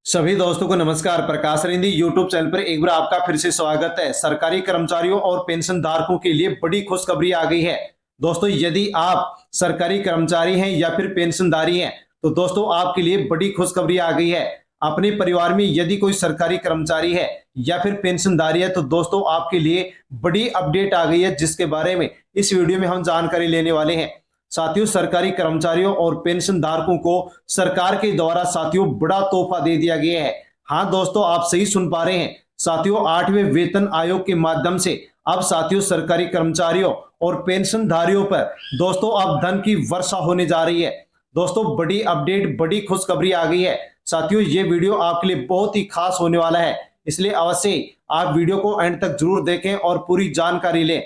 सभी दोस्तों को नमस्कार। प्रकाश रिंदी यूट्यूब चैनल पर एक बार आपका फिर से स्वागत है। सरकारी कर्मचारियों और पेंशन धारकों के लिए बड़ी खुशखबरी आ गई है। दोस्तों, यदि आप सरकारी कर्मचारी हैं या फिर पेंशनधारी हैं तो दोस्तों आपके लिए बड़ी खुशखबरी आ गई है। अपने परिवार में यदि कोई सरकारी कर्मचारी है या फिर पेंशनधारी है तो दोस्तों आपके लिए बड़ी अपडेट आ गई है, जिसके बारे में इस वीडियो में हम जानकारी लेने वाले हैं। साथियों, सरकारी कर्मचारियों और पेंशन धारकों को सरकार के द्वारा साथियों बड़ा तोहफा दे दिया गया है। हाँ दोस्तों, आप सही सुन पा रहे हैं। साथियों, 8वें वेतन आयोग के माध्यम से अब साथियों सरकारी कर्मचारियों और पेंशनधारियों पर दोस्तों अब धन की वर्षा होने जा रही है। दोस्तों, बड़ी अपडेट, बड़ी खुशखबरी आ गई है। साथियों, ये वीडियो आपके लिए बहुत ही खास होने वाला है, इसलिए अवश्य आप वीडियो को एंड तक जरूर देखें और पूरी जानकारी लें।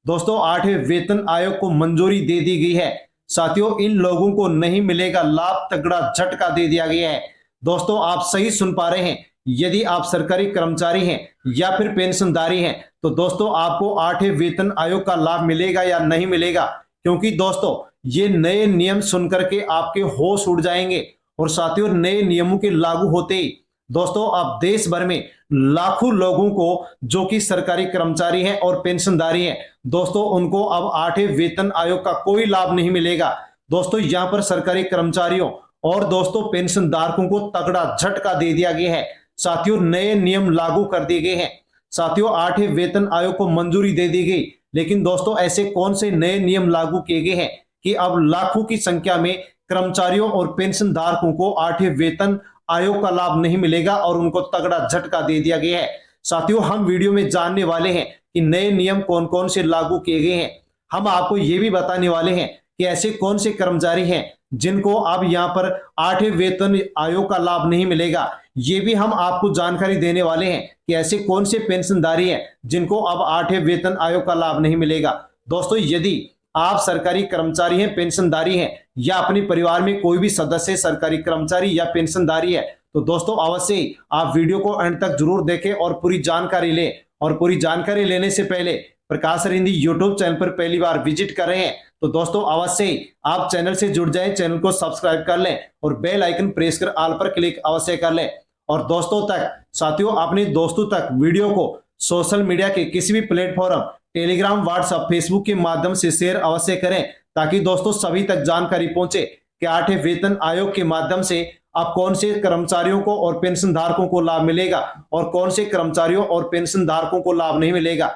दोस्तों, 8वें वेतन आयोग को मंजूरी दे दी गई है। साथियों, इन लोगों को नहीं मिलेगा लाभ, तगड़ा झटका दे दिया गया है। दोस्तों, आप सही सुन पा रहे हैं। यदि आप सरकारी कर्मचारी हैं या फिर पेंशनधारी हैं तो दोस्तों आपको 8वें वेतन आयोग का लाभ मिलेगा या नहीं मिलेगा, क्योंकि दोस्तों ये नए नियम सुनकर के आपके होश उड़ जाएंगे। और साथियों, नए नियमों के लागू होते ही दोस्तों अब देश भर में लाखों लोगों को जो कि सरकारी कर्मचारी हैं और पेंशनधारी हैं दोस्तों उनको अब 8वें वेतन आयोग का कोई लाभ नहीं मिलेगा। दोस्तों, यहां पर सरकारी कर्मचारियों और दोस्तों पेंशनधारकों को तगड़ा झटका दे दिया गया है। साथियों, नए नियम लागू कर दिए गए हैं। साथियों, 8वें वेतन आयोग को मंजूरी दे दी गई, लेकिन दोस्तों ऐसे कौन से नए नियम लागू किए गए हैं कि अब लाखों की संख्या में कर्मचारियों और पेंशनधारकों को 8वें वेतन आयोग का लाभ नहीं मिलेगा और उनको तगड़ा झटका दे दिया गया है। साथियों, हम वीडियो में जानने वाले हैं कि नए नियम कौन कौन से लागू किए गए हैं। हम आपको यह भी बताने वाले हैं कि ऐसे कौन से कर्मचारी हैं जिनको अब यहां पर 8वें वेतन आयोग का लाभ नहीं मिलेगा। ये भी हम आपको जानकारी देने वाले हैं कि ऐसे कौन से पेंशनधारी हैं जिनको अब 8वें वेतन आयोग का लाभ नहीं मिलेगा। दोस्तों, यदि आप सरकारी कर्मचारी हैं, पेंशनधारी हैं या अपने परिवार में कोई भी सदस्य सरकारी कर्मचारी या पेंशनधारी है तो दोस्तों अवश्य आप वीडियो को अंत तक जरूर देखें और पूरी जानकारी लें। और पूरी जानकारी लेने से पहले प्रकाश हिंदी यूट्यूब चैनल पर पहली बार विजिट कर रहे हैं तो दोस्तों अवश्य आप चैनल से जुड़ जाएं, चैनल को सब्सक्राइब कर लें और बेल आइकन प्रेस कर ऑल पर क्लिक अवश्य कर लें। और दोस्तों तक साथियों अपने दोस्तों तक वीडियो को सोशल मीडिया के किसी भी प्लेटफॉर्म टेलीग्राम, व्हाट्सएप, फेसबुक के माध्यम से शेयर अवश्य करें, ताकि दोस्तों सभी तक जानकारी पहुंचे कि 8वें वेतन आयोग के माध्यम से अब कौन से कर्मचारियों को और पेंशनधारकों को लाभ मिलेगा और कौन से कर्मचारियों और पेंशनधारकों को लाभ नहीं मिलेगा।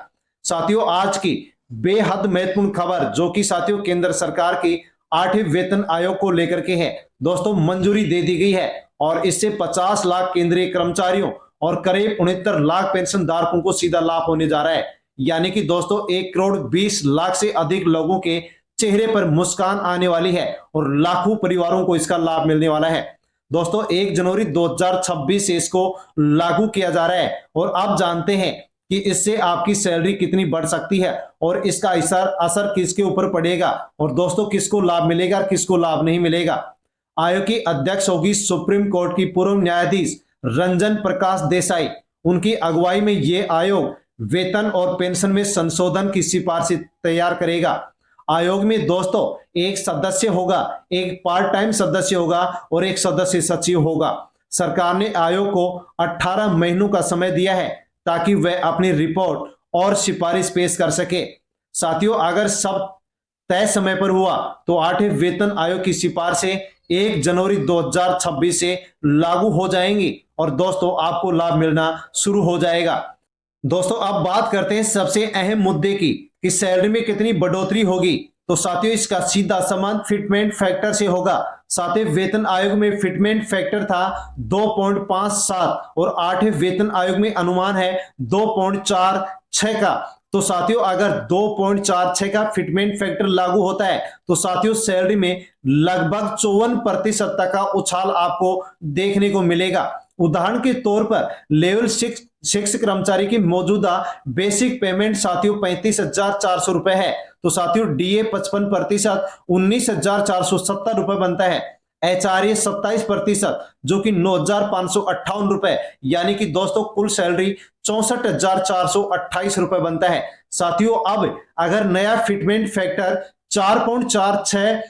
साथियों, आज की बेहद महत्वपूर्ण खबर जो कि साथियों केंद्र सरकार की 8वें वेतन आयोग को लेकर के है, दोस्तों मंजूरी दे दी गई है और इससे 50 लाख केंद्रीय कर्मचारियों और करीब 69 लाख पेंशनधारकों को सीधा लाभ होने जा रहा है। यानी कि दोस्तों 1 करोड़ 20 लाख से अधिक लोगों के चेहरे पर मुस्कान आने वाली है और लाखों परिवारों को इसका लाभ मिलने वाला है। दोस्तों 1 जनवरी 2026 से इसको लागू किया जा रहा है और आप जानते हैं कि इससे आपकी सैलरी कितनी बढ़ सकती है और इसका असर किसके ऊपर पड़ेगा और दोस्तों किसको लाभ मिलेगा, किसको लाभ नहीं मिलेगा। आयोग की अध्यक्ष होगी सुप्रीम कोर्ट की पूर्व न्यायाधीश रंजन प्रकाश देसाई। उनकी अगुवाई में यह आयोग वेतन और पेंशन में संशोधन की सिफारिश तैयार करेगा। आयोग में दोस्तों एक सदस्य होगा, एक पार्ट टाइम सदस्य होगा और एक सदस्य सचिव होगा। सरकार ने आयोग को 18 महीनों का समय दिया है ताकि वह अपनी रिपोर्ट और सिफारिश पेश कर सके। साथियों, अगर सब तय समय पर हुआ तो 8वें वेतन आयोग की सिफारिशें 1 जनवरी 2026 से लागू हो जाएंगी और दोस्तों आपको लाभ मिलना शुरू हो जाएगा। दोस्तों, अब बात करते हैं सबसे अहम मुद्दे की कि सैलरी में कितनी बढ़ोतरी होगी। तो साथियों इसका सीधा संबंध फिटमेंट फैक्टर से होगा। 7वें वेतन आयोग में फिटमेंट फैक्टर था 2.57 और 8वें वेतन आयोग में अनुमान है 2.46 का। तो साथियों अगर 2.46 का फिटमेंट फैक्टर लागू होता है तो साथियों सैलरी में लगभग 54% तक का उछाल आपको देखने को मिलेगा। उदाहरण के तौर पर लेवल 6 कर्मचारी की मौजूदा बेसिक पेमेंट साथियों 35,400 रुपए है। तो साथियों डीए 55% 19,470 रुपए बनता है। एचआरए 27% जो कि 9,558 रुपए, यानी कि दोस्तों कुल सैलरी 64,428 रुपए बनता है। साथियों अब अगर नया फिटमेंट फैक्टर 4.46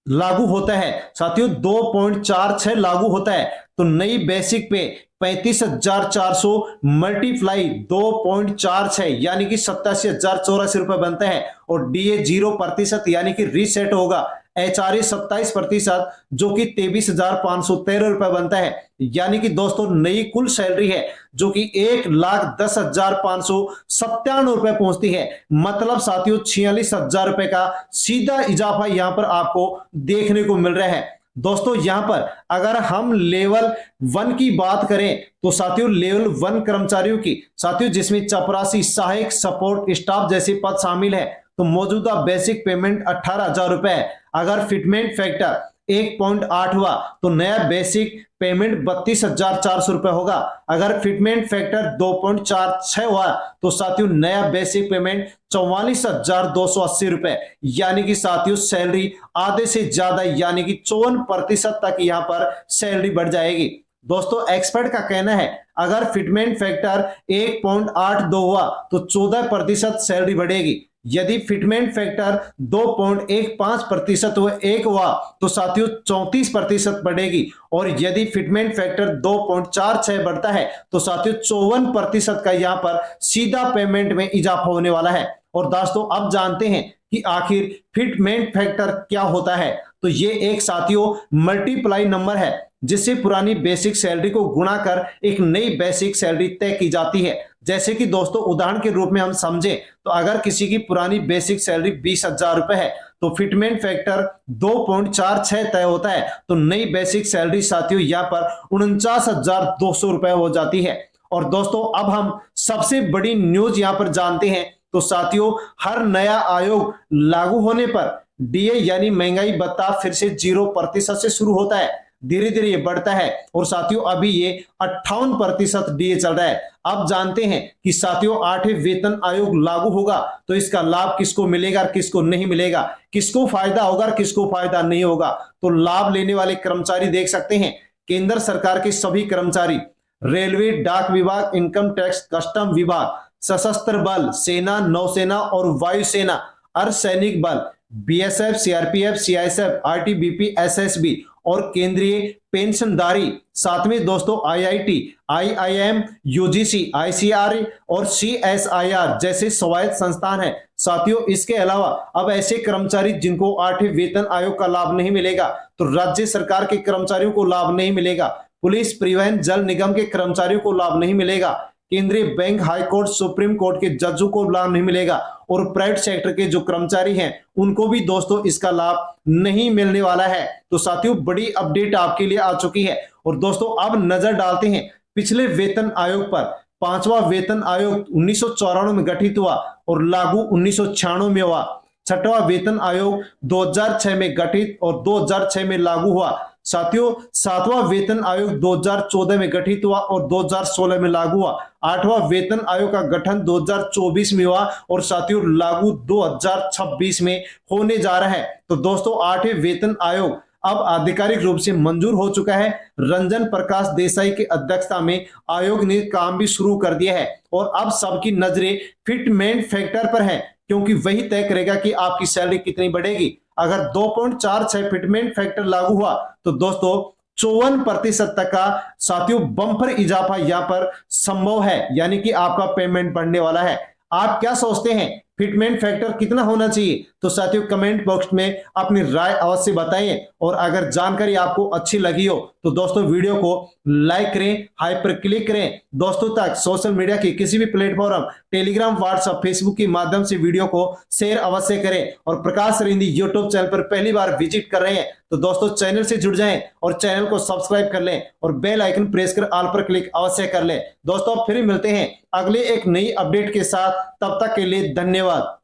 लागू होता है, साथियों 2.46 लागू होता है तो नई बेसिक पे 35,400 मल्टीप्लाई 2.46 यानी कि 87,084 रुपए बनता है। और डीए 0% यानी कि रीसेट होगा। एचआरए 27% जो कि 23,513 रुपए बनता है। यानी कि दोस्तों नई कुल सैलरी है जो कि 1,10,597 रुपए पहुंचती है। मतलब साथियों 46,000 रुपए का सीधा इजाफा यहां पर आपको देखने को मिल रहा है। दोस्तों यहां पर अगर हम लेवल 1 की बात करें तो साथियों लेवल 1 कर्मचारियों की साथियों जिसमें चपरासी, सहायक, सपोर्ट स्टाफ जैसे पद शामिल है तो मौजूदा बेसिक पेमेंट 18,000 रुपए है। अगर फिटमेंट फैक्टर 1.8 हुआ तो नया बेसिक पेमेंट 32,400 रुपए होगा। अगर फिटमेंट फैक्टर 2.46 हुआ तो साथियों नया बेसिक पेमेंट 44,280 रुपए यानी कि साथियों सैलरी आधे से ज्यादा यानी कि 54% तक यहां पर सैलरी बढ़ जाएगी। दोस्तों एक्सपर्ट का कहना है अगर फिटमेंट फैक्टर 1.82 हुआ तो 14% सैलरी बढ़ेगी। यदि फिटमेंट फैक्टर 2.15% हुआ तो साथियों 34% बढ़ेगी। और यदि फिटमेंट फैक्टर 2.46 बढ़ता है तो साथियों 54% का यहां पर सीधा पेमेंट में इजाफा होने वाला है। और दोस्तों अब जानते हैं कि आखिर फिटमेंट फैक्टर क्या होता है। तो ये एक साथियों मल्टीप्लाई नंबर है जिससे पुरानी बेसिक सैलरी को गुणा कर एक नई बेसिक सैलरी तय की जाती है। जैसे कि दोस्तों उदाहरण के रूप में हम समझे तो अगर किसी की पुरानी बेसिक सैलरी 20,000 रुपए है तो फिटमेंट फैक्टर 2.46 तय होता है तो नई बेसिक सैलरी साथियों यहां पर 49,200 रुपए हो जाती है। और दोस्तों अब हम सबसे बड़ी न्यूज यहां पर जानते हैं तो साथियों हर नया आयोग लागू होने पर डीए यानी महंगाई भत्ता फिर से 0% से शुरू होता है। धीरे धीरे ये बढ़ता है और साथियों अभी ये 58% डीए चल रहा है। अब जानते हैं कि साथियों 8वें वेतन आयोग लागू होगा तो इसका लाभ किसको मिलेगा और किसको नहीं मिलेगा, किसको फायदा होगा और किसको फायदा नहीं होगा। तो लाभ लेने वाले कर्मचारी देख सकते हैं केंद्र सरकार के सभी कर्मचारी, रेलवे, डाक विभाग, इनकम टैक्स, कस्टम विभाग, सशस्त्र बल, सेना, नौसेना और वायुसेना, अर्धसैनिक बल, बीएसएफ, सीआरपीएफ, सीआईएसएफ, आरटीबीपी, एसएसबी और केंद्रीय पेंशनधारी। साथ में दोस्तों आईआईटी, आईआईएम, यूजीसी, आईसीआर और सीएसआईआर जैसे स्वायत्त संस्थान है। साथियों इसके अलावा अब ऐसे कर्मचारी जिनको 8वें वेतन आयोग का लाभ नहीं मिलेगा तो राज्य सरकार के कर्मचारियों को लाभ नहीं मिलेगा, पुलिस, परिवहन, जल निगम के कर्मचारियों को लाभ नहीं मिलेगा, केंद्रीय bank, high court, supreme court के जजों को लाभ नहीं मिलेगा और प्राइवेट सेक्टर के जो कर्मचारी हैं उनको भी दोस्तों इसका लाभ नहीं मिलने वाला है। तो साथियों बड़ी अपडेट आपके लिए आ चुकी है। और दोस्तों अब नजर डालते हैं पिछले वेतन आयोग पर। 5वां वेतन आयोग 1994 में गठित हुआ और लागू 1996 में हुआ। 6वां वेतन आयोग 2006 में गठित और 2006 में लागू हुआ। साथियों 7वां वेतन आयोग 2014 में गठित हुआ और 2016 में लागू हुआ। 8वां वेतन आयोग का गठन 2024 में हुआ और साथियों लागू 2026 में होने जा रहा है। तो दोस्तों 8वें वेतन आयोग अब आधिकारिक रूप से मंजूर हो चुका है। रंजन प्रकाश देसाई की अध्यक्षता में आयोग ने काम भी शुरू कर दिया है और अब सबकी नजरें फिटमेंट फैक्टर पर है क्योंकि वही तय करेगा कि आपकी सैलरी कितनी बढ़ेगी। अगर 2.46 फिटमेंट फैक्टर लागू हुआ तो दोस्तों 54% तक का साथियों बम्पर इजाफा यहां पर संभव है यानी कि आपका पेमेंट बढ़ने वाला है। आप क्या सोचते हैं फिटमेंट फैक्टर कितना होना चाहिए? तो साथियों कमेंट बॉक्स में अपनी राय अवश्य बताएं। और अगर जानकारी आपको अच्छी लगी हो तो दोस्तों वीडियो को लाइक करें, हाइप पर क्लिक करें, दोस्तों तक सोशल मीडिया के किसी भी प्लेटफॉर्म टेलीग्राम, व्हाट्सएप, फेसबुक के माध्यम से वीडियो को शेयर अवश्य करें। और प्रकाश सरिंदी यूट्यूब चैनल पर पहली बार विजिट कर रहे हैं तो दोस्तों चैनल से जुड़ जाएं और चैनल को सब्सक्राइब कर लें और बेल आइकन प्रेस कर ऑल पर क्लिक अवश्य कर लें। दोस्तों फिर मिलते हैं अगले एक नई अपडेट के साथ, तब तक के लिए धन्यवाद।